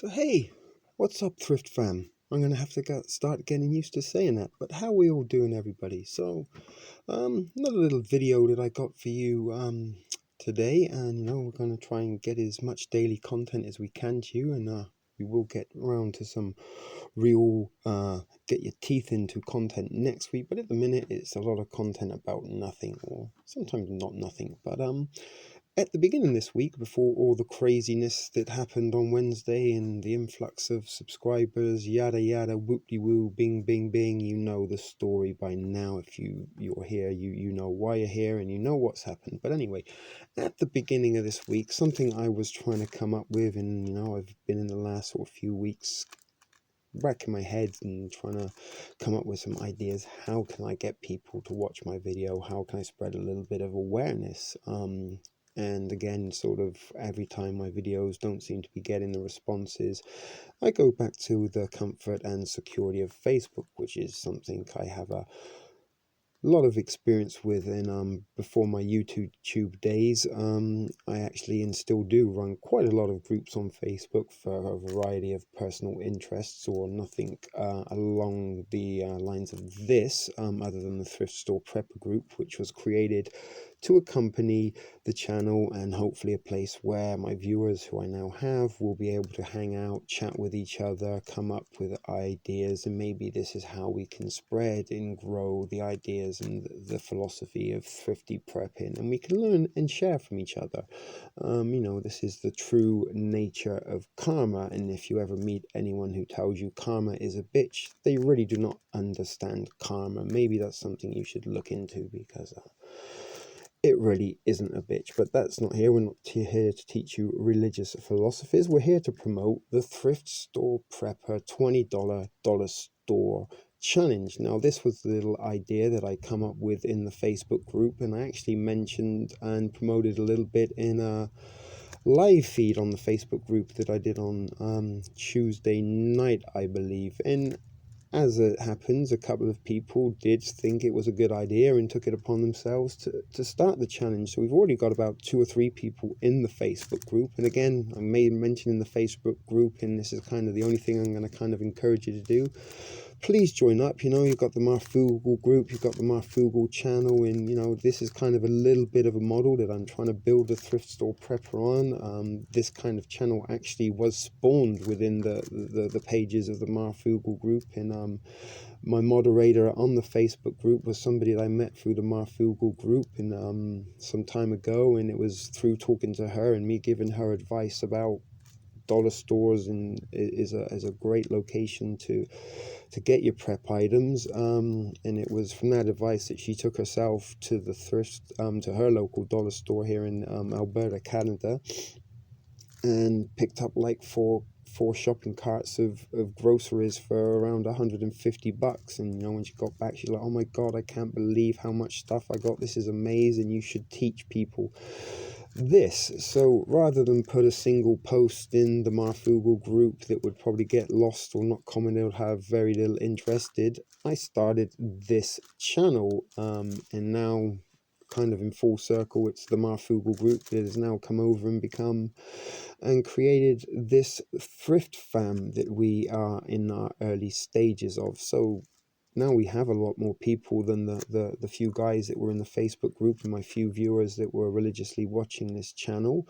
So hey, what's up, thrift fam? I'm gonna have to start getting used to saying that. But how we all doing, everybody? Another little video that I got for you today, and we're gonna try and get as much daily content as we can to you, and we will get around to some real get your teeth into content next week. But at the minute, it's a lot of content about nothing, or sometimes not nothing. But at the beginning of this week, before all the craziness that happened on Wednesday and the influx of subscribers, yada yada, whoop-de-woo, bing bing bing, you know the story by now. If you're here, you know why you're here and you know what's happened. But anyway, at the beginning of this week, something I was trying to come up with, and I've been in the last sort of few weeks racking my head and trying to come up with some ideas. How can I get people to watch my video? How can I spread a little bit of awareness? And again, sort of every time my videos don't seem to be getting the responses, I go back to the comfort and security of Facebook, which is something I have a lot of experience with. In before my YouTube days, I actually and still do run quite a lot of groups on Facebook for a variety of personal interests, or nothing along the lines of this, other than the Thrift Store Prepper group, which was created to accompany the channel, and hopefully a place where my viewers, who I now have, will be able to hang out, chat with each other, come up with ideas, and maybe this is how we can spread and grow the ideas and the philosophy of thrifty prepping, and we can learn and share from each other. This is the true nature of karma, and if you ever meet anyone who tells you karma is a bitch, they really do not understand karma. Maybe that's something you should look into, because it really isn't a bitch. But that's not here. We're not here to teach you religious philosophies. We're here to promote the Thrift Store Prepper $20 dollar store challenge. Now, this was the little idea that I come up with in the Facebook group, and I actually mentioned and promoted a little bit in a live feed on the Facebook group that I did on Tuesday night, I believe. And as it happens, a couple of people did think it was a good idea and took it upon themselves to start the challenge. So we've already got about 2 or 3 people in the Facebook group. And again, I made mention in the Facebook group, and this is kind of the only thing I'm going to kind of encourage you to do. Please join up. You've got the Marfugal group, you've got the Marfugal channel, and this is kind of a little bit of a model that I'm trying to build a thrift store prepper on. This kind of channel actually was spawned within the pages of the Marfugal group, and my moderator on the Facebook group was somebody that I met through the Marfugal group and some time ago, and it was through talking to her and me giving her advice about dollar stores, and is a great location to get your prep items, and it was from that advice that she took herself to the thrift to her local dollar store here in Alberta, Canada, and picked up like four shopping carts of groceries for around $150. And when she got back, she's like, oh my god, I can't believe how much stuff I got. This is amazing. You should teach people this. So rather than put a single post in the Marfugal group that would probably get lost or not commented or have very little interested, I started this channel, and now kind of in full circle, it's the Marfugal group that has now come over and become and created this thrift fam that we are in our early stages of. So now we have a lot more people than the few guys that were in the Facebook group and my few viewers that were religiously watching this channel.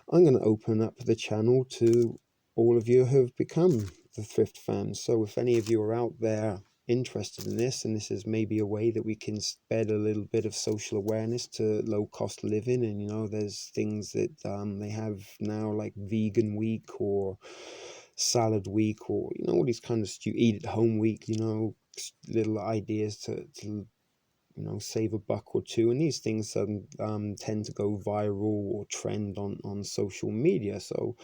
I'm going to open up the channel to all of you who have become the thrift fans. So if any of you are out there interested in this, and this is maybe a way that we can spread a little bit of social awareness to low cost living, and there's things that they have now, like vegan week or salad week, or all these kind of eat at home week, little ideas to save a buck or two, and these things tend to go viral or trend on social media. So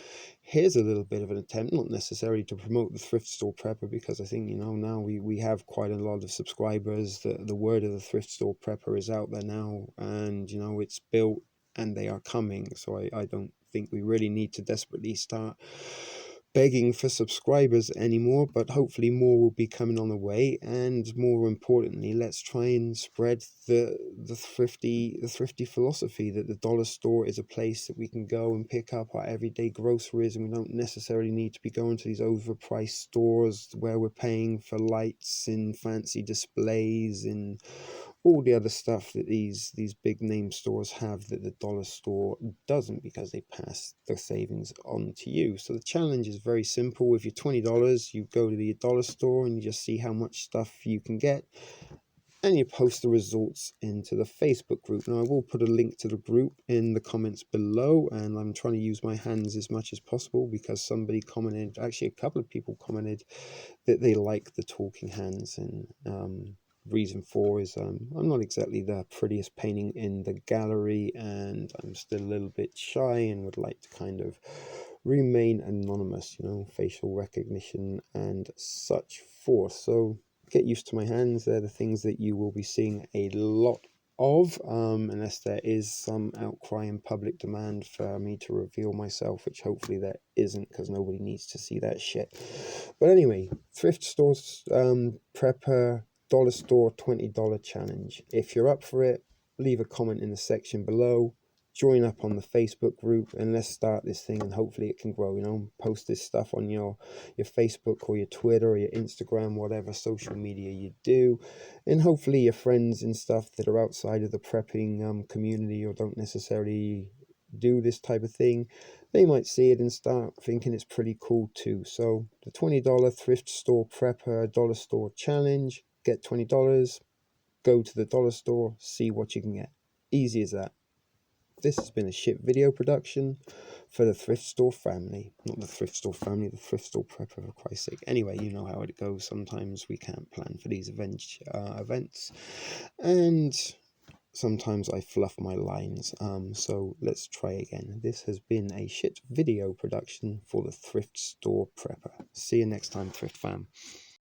here's a little bit of an attempt, not necessarily to promote the thrift store prepper, because I think now we have quite a lot of subscribers. The word of the thrift store prepper is out there now, and it's built and they are coming. So I don't think we really need to desperately start begging for subscribers anymore, but hopefully more will be coming on the way. And more importantly, let's try and spread the thrifty philosophy that the dollar store is a place that we can go and pick up our everyday groceries, and we don't necessarily need to be going to these overpriced stores where we're paying for lights and fancy displays and all the other stuff that these big name stores have that the dollar store doesn't, because they pass the savings on to you. So the challenge is very simple. With your $20, you go to the dollar store and you just see how much stuff you can get, and you post the results into the Facebook group. Now I will put a link to the group in the comments below, and I'm trying to use my hands as much as possible because somebody commented, actually a couple of people commented, that they like the talking hands. And reason for is I'm not exactly the prettiest painting in the gallery, and I'm still a little bit shy and would like to kind of remain anonymous, facial recognition and such forth. So get used to my hands. They're the things that you will be seeing a lot of, unless there is some outcry and public demand for me to reveal myself, which hopefully there isn't, because nobody needs to see that shit. But anyway, thrift stores, prepper dollar store $20 challenge. If you're up for it, leave a comment in the section below, join up on the Facebook group, and let's start this thing, and hopefully it can grow. Post this stuff on your Facebook or your Twitter or your Instagram, whatever social media you do, and hopefully your friends and stuff that are outside of the prepping community or don't necessarily do this type of thing, they might see it and start thinking it's pretty cool too. So the $20 thrift store prepper dollar store challenge, get $20, go to the dollar store, see what you can get. Easy as that. This has been a shit video production for the thrift store family. Not the thrift store family, the thrift store prepper, for Christ's sake. Anyway, you know how it goes. Sometimes we can't plan for these events, and sometimes I fluff my lines. So let's try again. This has been a shit video production for the thrift store prepper. See you next time, thrift fam.